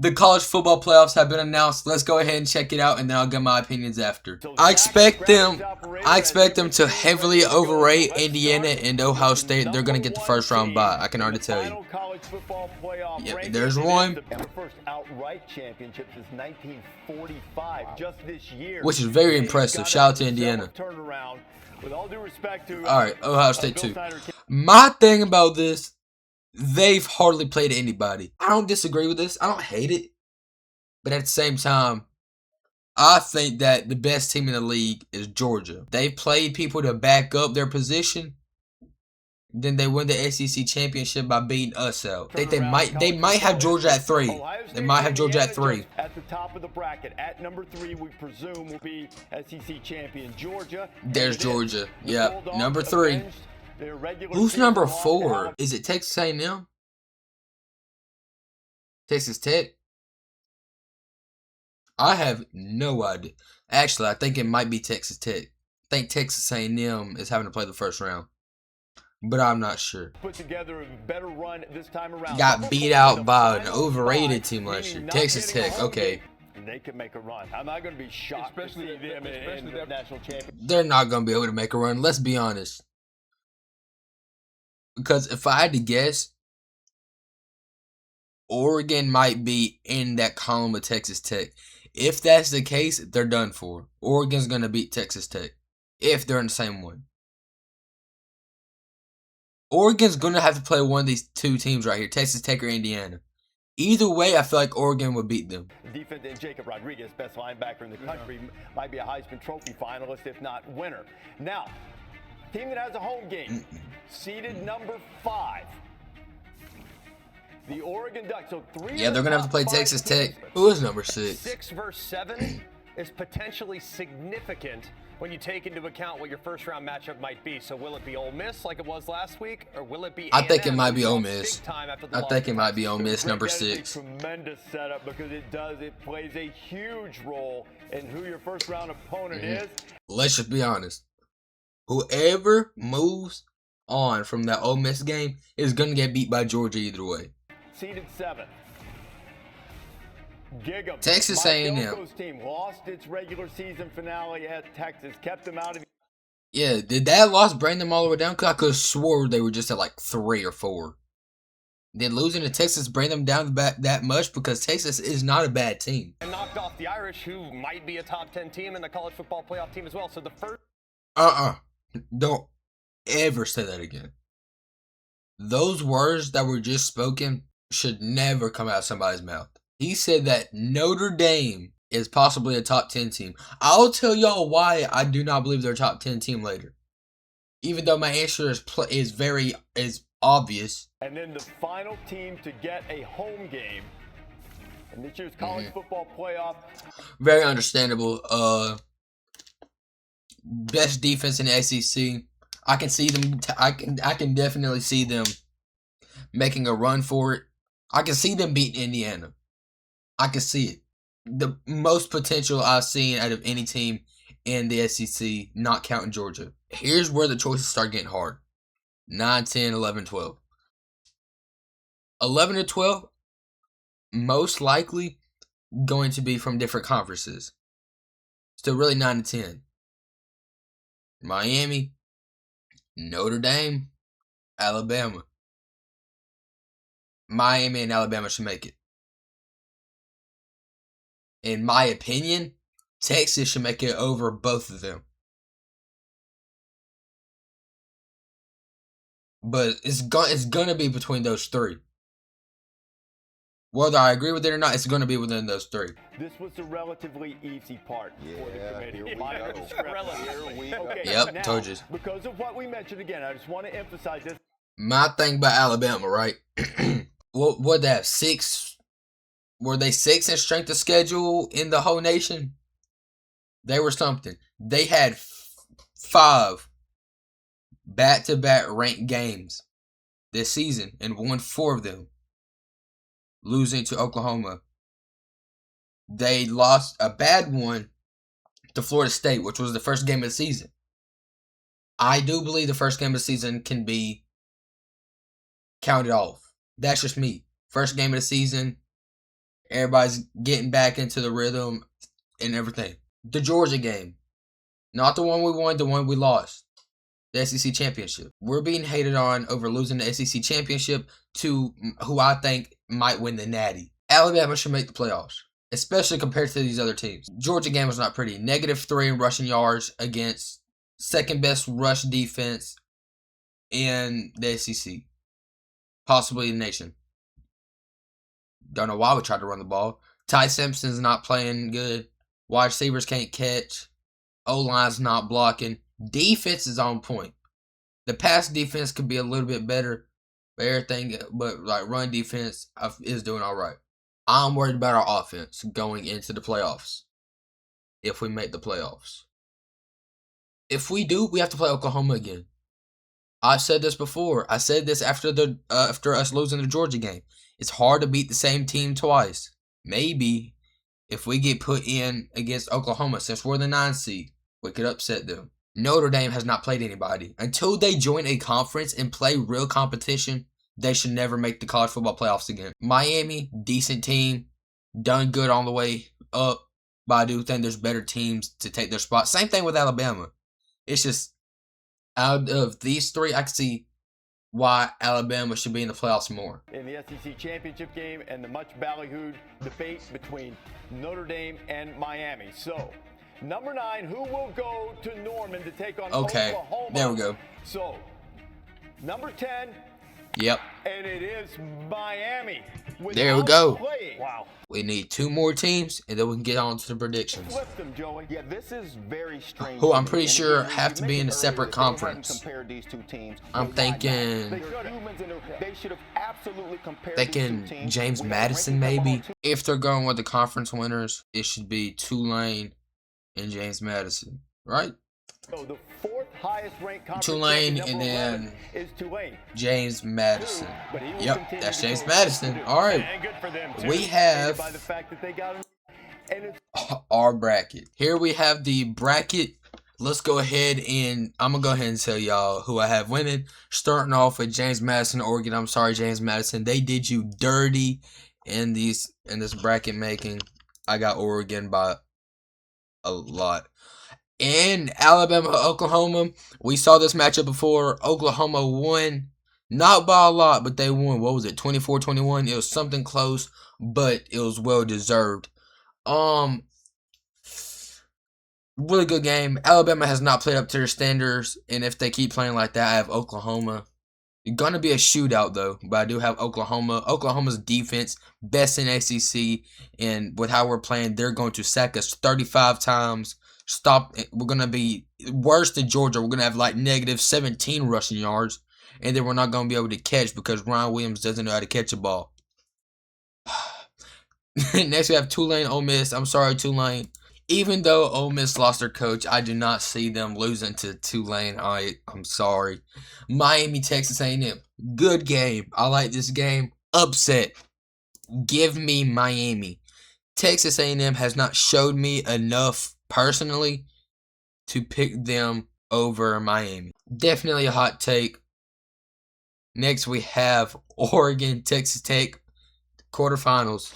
The college football playoffs have been announced. Let's go ahead and check it out, and then I'll get my opinions after. I expect them to heavily overrate Indiana and Ohio State. They're going to get the first round bye. I can already tell you. Yep, there's one. First outright championship since 1945, just this year. Which is very impressive. Shout out to Indiana. With all due respect to all right, Ohio State too. My thing about this, they've hardly played anybody. I don't disagree with this. I don't hate it. But at the same time, I think that the best team in the league is Georgia. They've played people to back up their position. Then they win the SEC championship by beating us out. They might have Georgia at 3. They might have Georgia at 3. At the top of the bracket, at number 3, we presume will be SEC champion Georgia. There's Georgia. Yeah, number 3. Who's number 4? Is it Texas A&M? Texas Tech? I have no idea. Actually, I think it might be Texas Tech. I think Texas A&M is having to play the first round, but I'm not sure. Put together a better run this time around. Got beat out by an overrated team last year. Texas Tech. Okay. They could make a run. I'm not going to be shocked, especially them in the national championship. They're not going to be able to make a run. Let's be honest. Because if I had to guess, Oregon might be in that column of Texas Tech. If that's the case, they're done for. Oregon's going to beat Texas Tech if they're in the same one. Oregon's going to have to play one of these two teams right here, Texas Tech or Indiana. Either way, I feel like Oregon would beat them. Defense and Jacob Rodriguez, best linebacker in the country, might be a Heisman Trophy finalist, if not winner. Now, team that has a home game, seeded number 5. The Oregon Ducks. So 3. Yeah, they're going to have to play Texas Tech. Who is number 6? 6 versus 7 is potentially significant when you take into account what your first round matchup might be. So will it be Ole Miss like it was last week, or will it be? I think it might be Ole Miss. I think it might be Ole Miss, number 6. Tremendous setup because it plays a huge role in who your first round opponent is. Let's just be honest. Whoever moves on from that Ole Miss game is going to get beat by Georgia either way. Seeded 7th. Texas A&M. Team lost its regular season finale at Texas, kept them out of. Yeah, did that loss bring them all the way down? Because I could have swore they were just at like 3 or 4. Did losing to Texas bring them down that much? Because Texas is not a bad team. And knocked off the Irish, who might be a top 10 team in the college football playoff team as well. So the first. Don't ever say that again. Those words that were just spoken should never come out of somebody's mouth. He said that Notre Dame is possibly a top 10 team. I'll tell y'all why I do not believe they're a top 10 team later. Even though my answer is obvious. And then the final team to get a home game in this year's college football playoff. Very understandable. Best defense in the SEC. I can see them. I can definitely see them making a run for it. I can see them beating Indiana. I can see it. The most potential I've seen out of any team in the SEC, not counting Georgia. Here's where the choices start getting hard. 9, 10, 11, 12. 11 to 12, most likely going to be from different conferences. Still really 9 to 10. Miami, Notre Dame, Alabama. Miami and Alabama should make it. In my opinion, Texas should make it over both of them. But it's gonna be between those 3. Whether I agree with it or not, it's gonna be within those 3. This was the relatively easy part for the committee. Here we go. Okay, Yep, now, told you. Because of what we mentioned again, I just want to emphasize this. My thing about Alabama, right? What they have 6? Were they 6 in strength of schedule in the whole nation? They were something. They had 5 back-to-back ranked games this season and won 4 of them, losing to Oklahoma. They lost a bad one to Florida State, which was the first game of the season. I do believe the first game of the season can be counted off. That's just me. First game of the season, Everybody's getting back into the rhythm and everything. The Georgia game. Not the one we won, the one we lost. The SEC Championship. We're being hated on over losing the SEC Championship to who I think might win the Natty. Alabama should make the playoffs, especially compared to these other teams. Georgia game was not pretty. -3 in rushing yards against second best rush defense in the SEC. Possibly the nation. Don't know why we tried to run the ball. Ty Simpson's not playing good. Wide receivers can't catch. O-line's not blocking. Defense is on point. The pass defense could be a little bit better, but like run defense is doing all right. I'm worried about our offense going into the playoffs. If we make the playoffs. If we do, we have to play Oklahoma again. I've said this before. I said this after us losing the Georgia game. It's hard to beat the same team twice. Maybe if we get put in against Oklahoma, since we're the 9th seed, we could upset them. Notre Dame has not played anybody. Until they join a conference and play real competition, they should never make the college football playoffs again. Miami, decent team, done good on the way up, but I do think there's better teams to take their spot. Same thing with Alabama. It's just, out of these three, I can see why Alabama should be in the playoffs more. In the SEC championship game and the much ballyhooed debate between Notre Dame and Miami. So, number 9, who will go to Norman to take on Oklahoma? There we go. So, number 10. Yep. And it is Miami. There we go. Wow. We need 2 more teams, and then we can get on to the predictions. Flip them, Joey. Yeah, this is very strange. Who I'm pretty sure have to be in a separate conference. These two teams. I'm thinking James Madison maybe. If they're going with the conference winners, it should be Tulane and James Madison, right? So the 4th highest ranked conference Tulane and then is Tulane. James Madison. Yep, that's James Madison. All right. We have our bracket. Here we have the bracket. Let's go ahead and I'm going to go ahead and tell y'all who I have winning. Starting off with James Madison, Oregon. I'm sorry, James Madison. They did you dirty in this bracket making. I got Oregon by a lot. In Alabama, Oklahoma, we saw this matchup before. Oklahoma won. Not by a lot, but they won. What was it? 24-21. It was something close, but it was well deserved. Really good game. Alabama has not played up to their standards, and if they keep playing like that, I have Oklahoma. It's gonna be a shootout though, but I do have Oklahoma. Oklahoma's defense, best in ACC, and with how we're playing, they're going to sack us 35 times. We're gonna be worse than Georgia. We're gonna have like -17 rushing yards, and then we're not gonna be able to catch because Ryan Williams doesn't know how to catch a ball. Next we have Tulane, Ole Miss. I'm sorry, Tulane. Even though Ole Miss lost their coach, I do not see them losing to Tulane. I'm sorry. Miami, Texas A&M. Good game. I like this game. Upset. Give me Miami. Texas A&M has not showed me enough personally to pick them over Miami. Definitely a hot take. Next we have Oregon, Texas Tech, quarterfinals.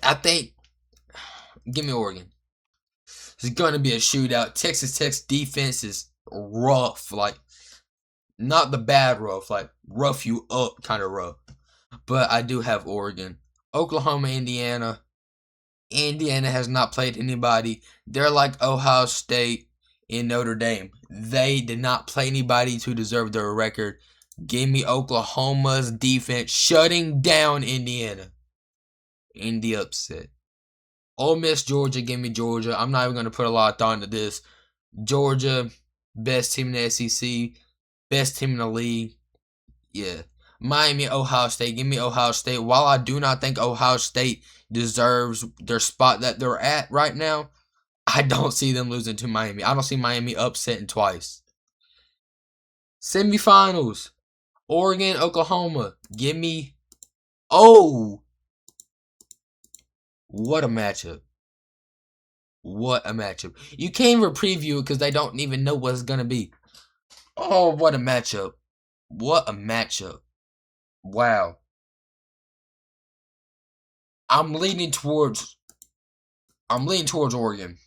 I think, give me Oregon. It's going to be a shootout. Texas Tech's defense is rough. Like, not the bad rough. Like, rough you up kind of rough. But I do have Oregon. Oklahoma, Indiana. Indiana has not played anybody. They're like Ohio State and Notre Dame. They did not play anybody to deserve their record. Give me Oklahoma's defense shutting down Indiana in the upset. Ole Miss, Georgia. Give me Georgia. I'm not even going to put a lot of thought into this. Georgia, best team in the SEC. Best team in the league. Yeah. Miami, Ohio State. Give me Ohio State. While I do not think Ohio State deserves their spot that they're at right now, I don't see them losing to Miami. I don't see Miami upsetting twice. Semifinals. Oregon, Oklahoma. Give me... Oh! What a matchup. What a matchup. You can't even preview it because they don't even know what it's going to be. Oh, what a matchup. What a matchup. Wow. I'm leaning towards Oregon.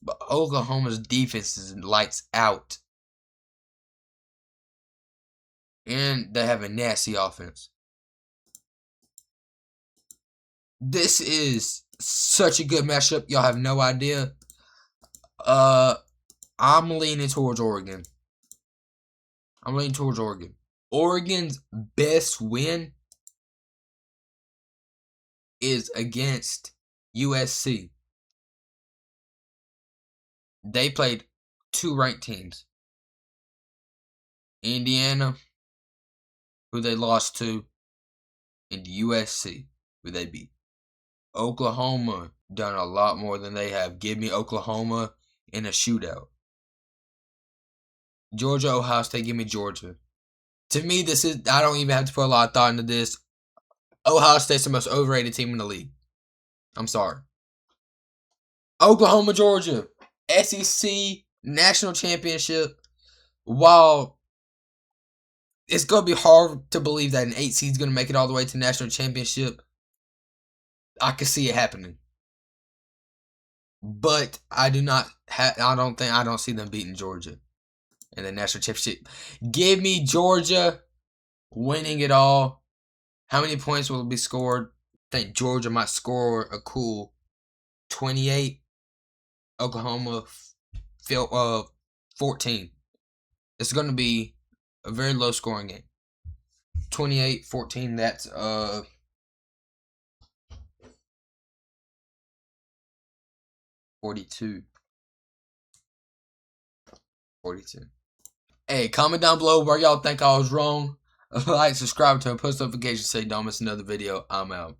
But Oklahoma's defense is lights out. And they have a nasty offense. This is such a good matchup. Y'all have no idea. I'm leaning towards Oregon. Oregon's best win is against USC. They played 2 ranked teams. Indiana, who they lost to, and USC, who they beat. Oklahoma done a lot more than they have. Give me Oklahoma in a shootout. Georgia, Ohio State, give me Georgia. To me, I don't even have to put a lot of thought into this. Ohio State's the most overrated team in the league. I'm sorry. Oklahoma, Georgia. SEC National Championship. While it's going to be hard to believe that an 8 seed is going to make it all the way to National Championship, I can see it happening. But I don't see them beating Georgia in the National Championship. Give me Georgia winning it all. How many points will be scored? I think Georgia might score a cool 28. Oklahoma 14. It's going to be a very low scoring game. 28-14, that's 42. Hey, comment down below where y'all think I was wrong. Like, subscribe to me, post notifications so you don't miss another video. I'm out.